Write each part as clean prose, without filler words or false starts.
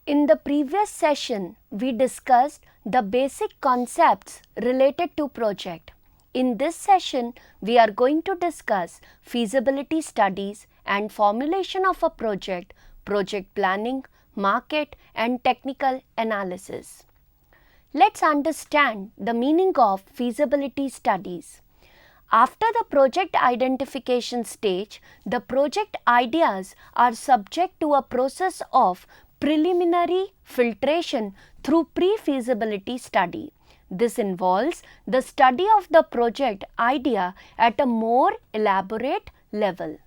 In the previous session, we discussed the basic concepts related to project. In this session, we are going to discuss feasibility studies and formulation of a project, project planning, market and technical analysis. Let's understand the meaning of feasibility studies. After the project identification stage, the project ideas are subject to a process of preliminary filtration through pre-feasibility study. This involves the study of the project idea at a more elaborate level.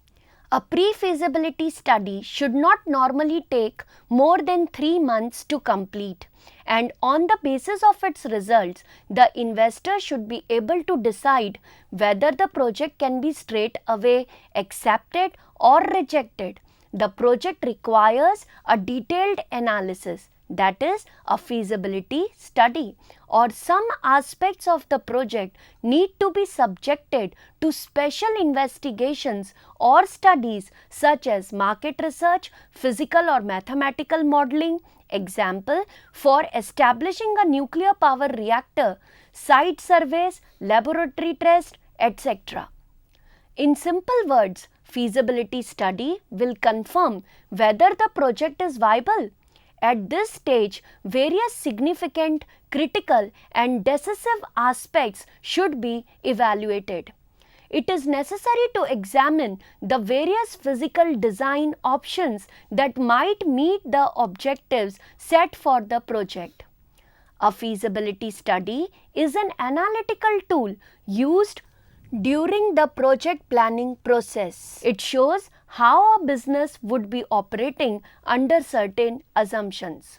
A pre-feasibility study should not normally take more than 3 months to complete, and on the basis of its results, the investor should be able to decide whether the project can be straight away accepted or rejected. The project requires a detailed analysis, that is, a feasibility study, or some aspects of the project need to be subjected to special investigations or studies such as market research, physical or mathematical modeling. Example, for establishing a nuclear power reactor, site surveys, laboratory tests, etc. In simple words, feasibility study will confirm whether the project is viable. At this stage, various significant, critical and decisive aspects should be evaluated. It is necessary to examine the various physical design options that might meet the objectives set for the project. A feasibility study is an analytical tool used during the project planning process. It shows how a business would be operating under certain assumptions.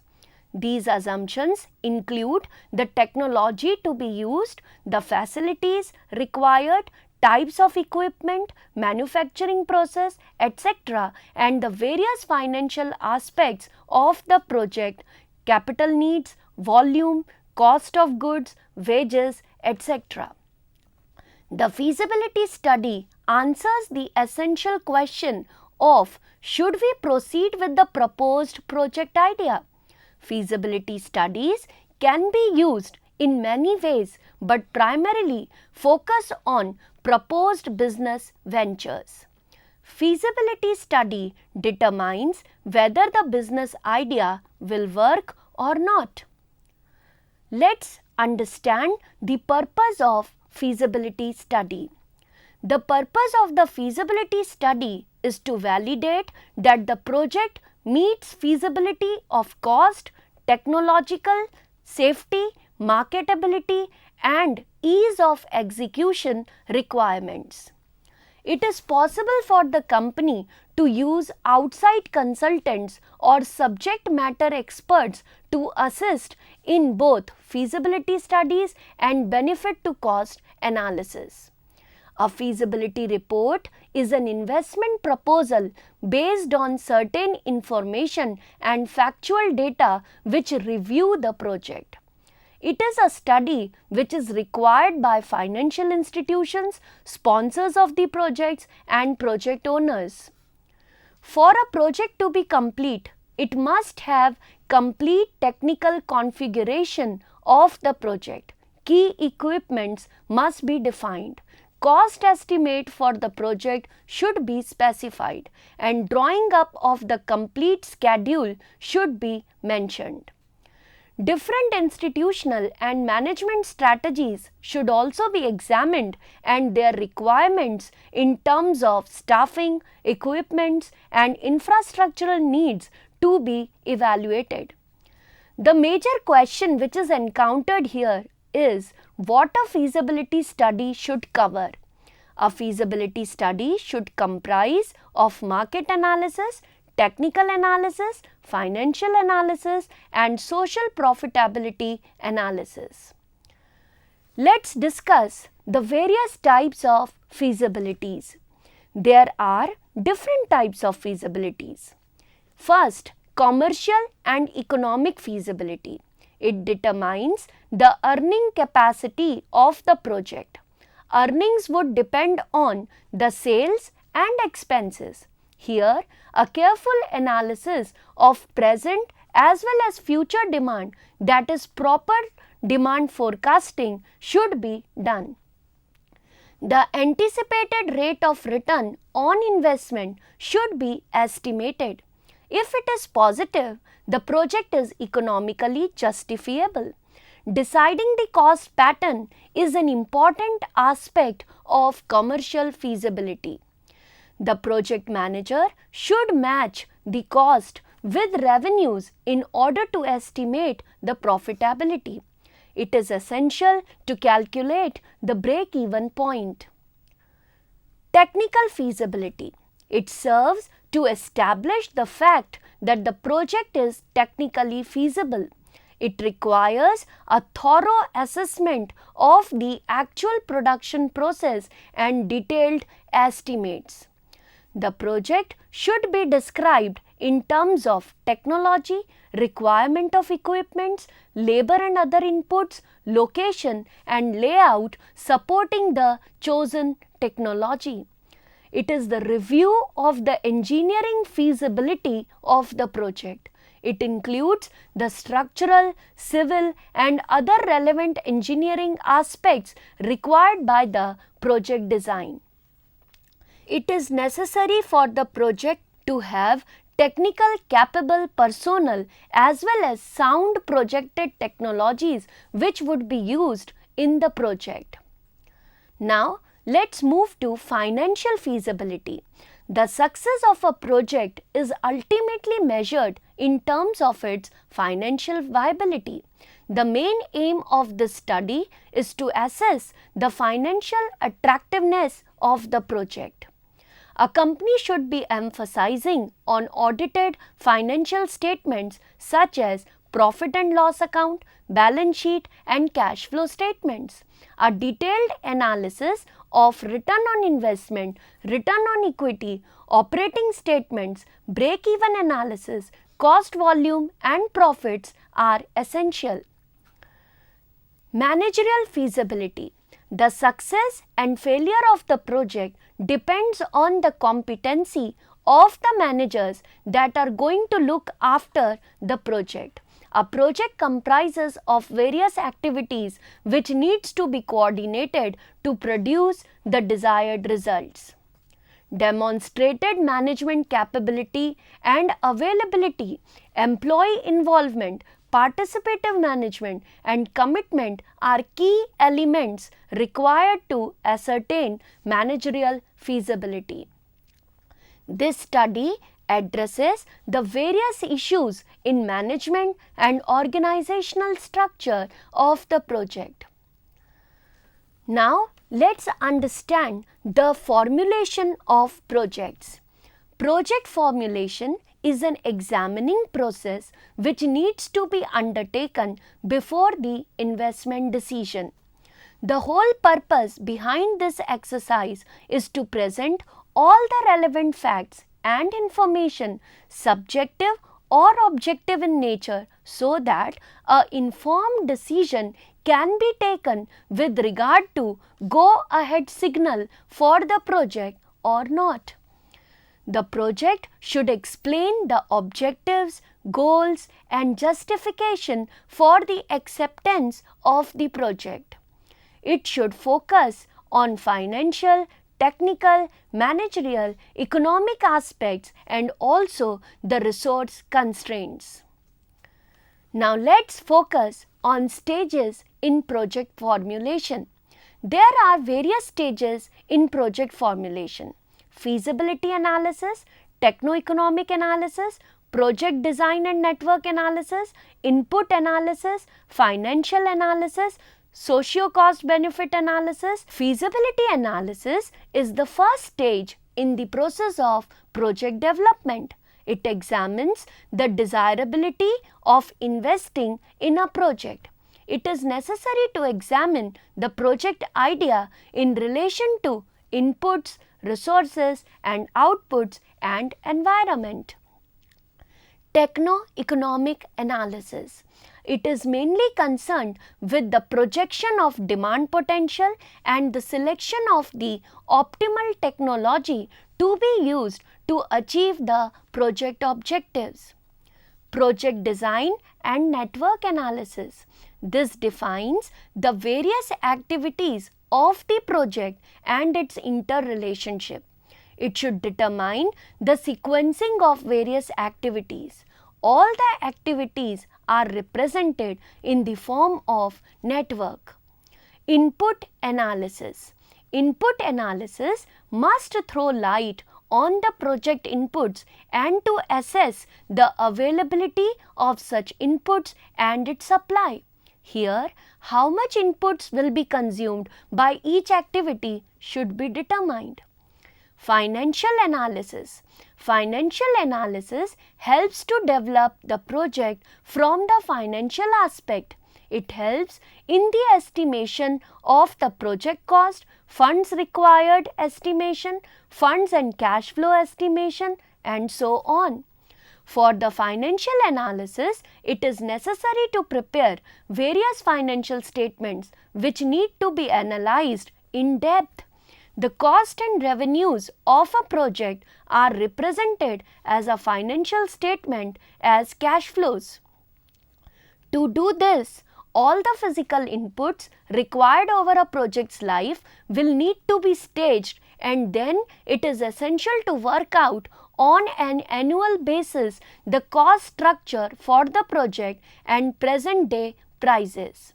These assumptions include the technology to be used, the facilities required, types of equipment, manufacturing process, etc., and the various financial aspects of the project, capital needs, volume, cost of goods, wages, etc. The feasibility study answers the essential question of should we proceed with the proposed project idea. Feasibility studies can be used in many ways but primarily focus on proposed business ventures. Feasibility study determines whether the business idea will work or not. Let's understand the purpose of feasibility study. The purpose of the feasibility study is to validate that the project meets feasibility of cost, technological, safety, marketability and ease of execution requirements. It is possible for the company to use outside consultants or subject matter experts to assist in both feasibility studies and benefit to cost analysis. A feasibility report is an investment proposal based on certain information and factual data which review the project. It is a study which is required by financial institutions, sponsors of the projects and project owners. For a project to be complete, it must have complete technical configuration of the project. Key equipments must be defined. Cost estimate for the project should be specified and drawing up of the complete schedule should be mentioned. Different institutional and management strategies should also be examined and their requirements in terms of staffing, equipments and infrastructural needs to be evaluated. The major question which is encountered here is what a feasibility study should cover. A feasibility study should comprise of market analysis, technical analysis, financial analysis and social profitability analysis. Let's discuss the various types of feasibilities. There are different types of feasibilities. First, commercial and economic feasibility. It determines the earning capacity of the project. Earnings would depend on the sales and expenses. Here, a careful analysis of present as well as future demand, that is proper demand forecasting, should be done. The anticipated rate of return on investment should be estimated. If it is positive, the project is economically justifiable. Deciding the cost pattern is an important aspect of commercial feasibility. The project manager should match the cost with revenues in order to estimate the profitability. It is essential to calculate the break-even point. Technical feasibility. It serves to establish the fact that the project is technically feasible. It requires a thorough assessment of the actual production process and detailed estimates. The project should be described in terms of technology, requirement of equipments, labor and other inputs, location and layout supporting the chosen technology. It is the review of the engineering feasibility of the project. It includes the structural, civil and other relevant engineering aspects required by the project design. It is necessary for the project to have technical capable personnel as well as sound projected technologies which would be used in the project. Now, let's move to financial feasibility. The success of a project is ultimately measured in terms of its financial viability. The main aim of this study is to assess the financial attractiveness of the project. A company should be emphasizing on audited financial statements such as profit and loss account, balance sheet and cash flow statements. A detailed analysis of return on investment, return on equity, operating statements, break-even analysis, cost volume and profits are essential. Managerial feasibility. The success and failure of the project depends on the competency of the managers that are going to look after the project. A project comprises of various activities which needs to be coordinated to produce the desired results. Demonstrated management capability and availability, employee involvement, participative management and commitment are key elements required to ascertain managerial feasibility. This study addresses the various issues in management and organizational structure of the project. Now, let's understand the formulation of projects. Project formulation is an examining process which needs to be undertaken before the investment decision. The whole purpose behind this exercise is to present all the relevant facts and information, subjective or objective in nature, so that an informed decision can be taken with regard to go ahead signal for the project or not. The project should explain the objectives, goals and justification for the acceptance of the project. It should focus on financial, technical, managerial, economic aspects and also the resource constraints. Now let's focus on stages in project formulation. There are various stages in project formulation: feasibility analysis, techno-economic analysis, project design and network analysis, input analysis, financial analysis, socio-cost benefit analysis. Feasibility analysis is the first stage in the process of project development. It examines the desirability of investing in a project. It is necessary to examine the project idea in relation to inputs, resources and outputs and environment. Techno-economic analysis. It is mainly concerned with the projection of demand potential and the selection of the optimal technology to be used to achieve the project objectives. Project design and network analysis. This defines the various activities of the project and its interrelationship. It should determine the sequencing of various activities. All the activities are represented in the form of network. Input analysis. Input analysis must throw light on the project inputs and to assess the availability of such inputs and its supply. Here, how much inputs will be consumed by each activity should be determined. Financial analysis. Financial analysis helps to develop the project from the financial aspect. It helps in the estimation of the project cost, funds required estimation, funds and cash flow estimation, and so on. For the financial analysis, it is necessary to prepare various financial statements which need to be analyzed in depth. The cost and revenues of a project are represented as a financial statement as cash flows. To do this, all the physical inputs required over a project's life will need to be staged, and then it is essential to work out on an annual basis the cost structure for the project and present day prices.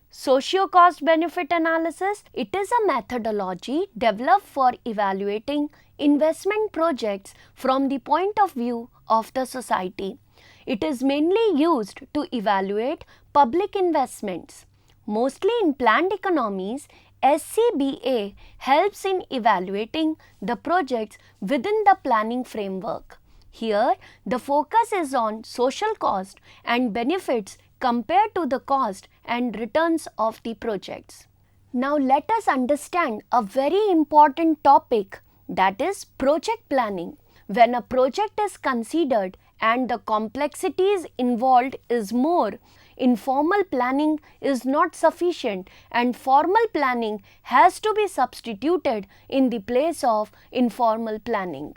Socio-cost benefit analysis. It is a methodology developed for evaluating investment projects from the point of view of the society. It is mainly used to evaluate public investments. Mostly in planned economies, SCBA helps in evaluating the projects within the planning framework. Here, the focus is on social cost and benefits compared to the cost and returns of the projects. Now let us understand a very important topic, that is project planning. When a project is considered and the complexities involved is more, informal planning is not sufficient and formal planning has to be substituted in the place of informal planning.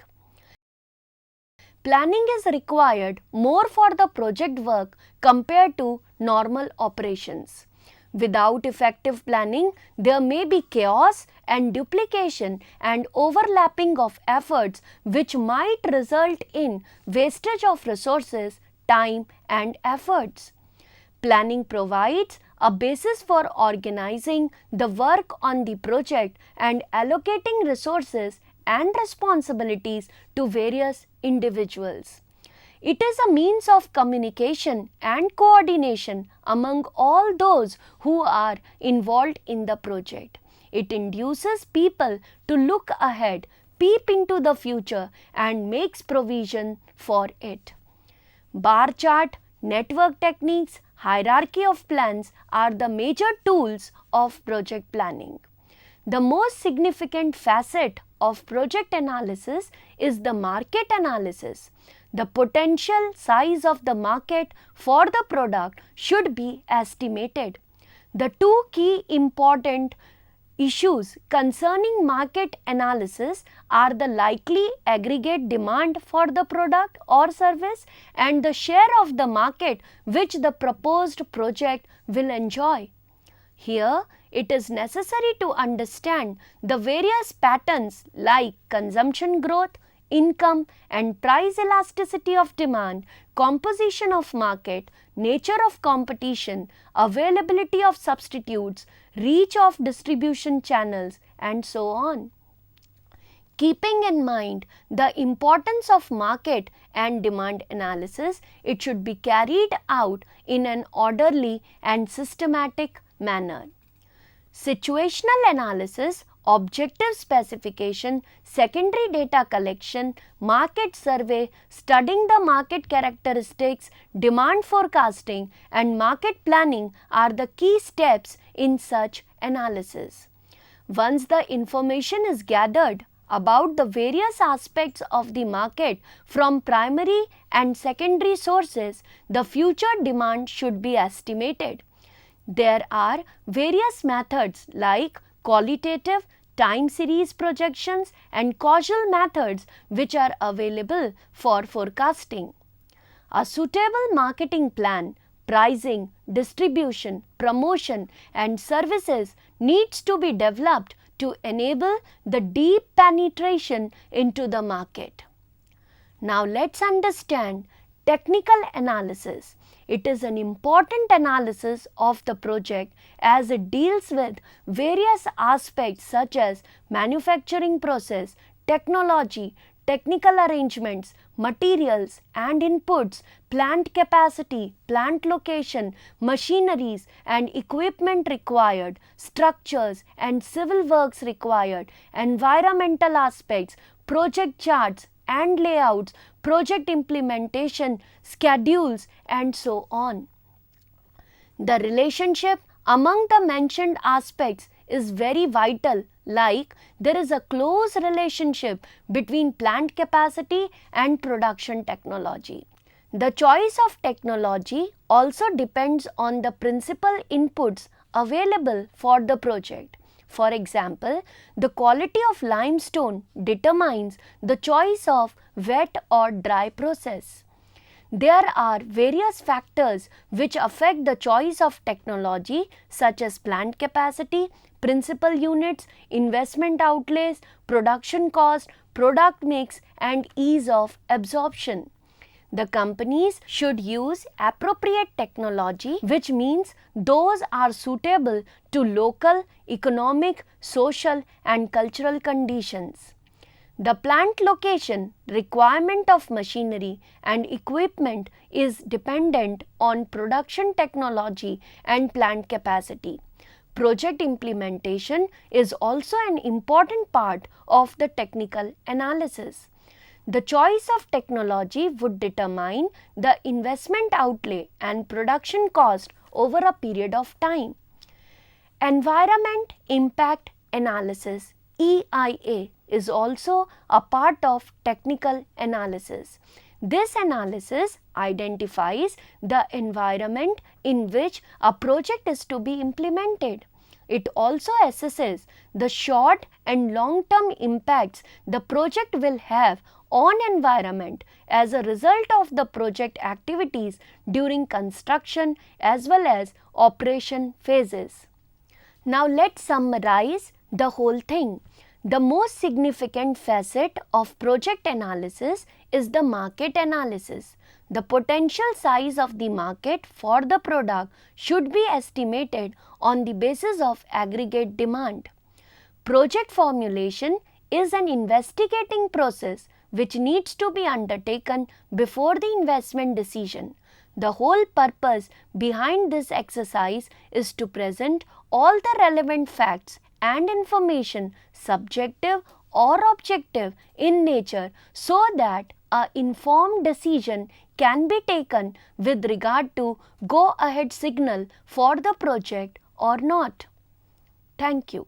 Planning is required more for the project work compared to normal operations. Without effective planning, there may be chaos and duplication and overlapping of efforts which might result in wastage of resources, time and efforts. Planning provides a basis for organizing the work on the project and allocating resources and responsibilities to various individuals. It is a means of communication and coordination among all those who are involved in the project. It induces people to look ahead, peep into the future and makes provision for it. Bar chart, network techniques, hierarchy of plans are the major tools of project planning. The most significant facet of project analysis is the market analysis. The potential size of the market for the product should be estimated. The two key important issues concerning market analysis are the likely aggregate demand for the product or service and the share of the market which the proposed project will enjoy. Here, it is necessary to understand the various patterns like consumption growth, income and price elasticity of demand, composition of market, nature of competition, availability of substitutes, reach of distribution channels and so on. Keeping in mind the importance of market and demand analysis, it should be carried out in an orderly and systematic manner. Situational analysis, objective specification, secondary data collection, market survey, studying the market characteristics, demand forecasting and market planning are the key steps in such analysis. Once the information is gathered about the various aspects of the market from primary and secondary sources, the future demand should be estimated. There are various methods like qualitative, time series projections and causal methods which are available for forecasting. A suitable marketing plan, pricing, distribution, promotion and services needs to be developed to enable the deep penetration into the market. Now let's understand technical analysis. It is an important analysis of the project as it deals with various aspects such as manufacturing process, technology, technical arrangements, materials and inputs, plant capacity, plant location, machineries and equipment required, structures and civil works required, environmental aspects, project charts and layouts, project implementation, schedules and so on. The relationship among the mentioned aspects is very vital, like there is a close relationship between plant capacity and production technology. The choice of technology also depends on the principal inputs available for the project. For example, the quality of limestone determines the choice of wet or dry process. There are various factors which affect the choice of technology such as plant capacity, principal units, investment outlays, production cost, product mix and ease of absorption. The companies should use appropriate technology, which means those are suitable to local, economic, social and cultural conditions. The plant location, requirement of machinery and equipment is dependent on production technology and plant capacity. Project implementation is also an important part of the technical analysis. The choice of technology would determine the investment outlay and production cost over a period of time. Environment Impact Analysis (EIA) is also a part of technical analysis. This analysis identifies the environment in which a project is to be implemented. It also assesses the short and long-term impacts the project will have on environment as a result of the project activities during construction as well as operation phases. Now let's summarize the whole thing. The most significant facet of project analysis is the market analysis. The potential size of the market for the product should be estimated on the basis of aggregate demand. Project formulation is an investigating process which needs to be undertaken before the investment decision. The whole purpose behind this exercise is to present all the relevant facts and information, subjective or objective in nature, so that an informed decision can be taken with regard to go-ahead signal for the project or not. Thank you.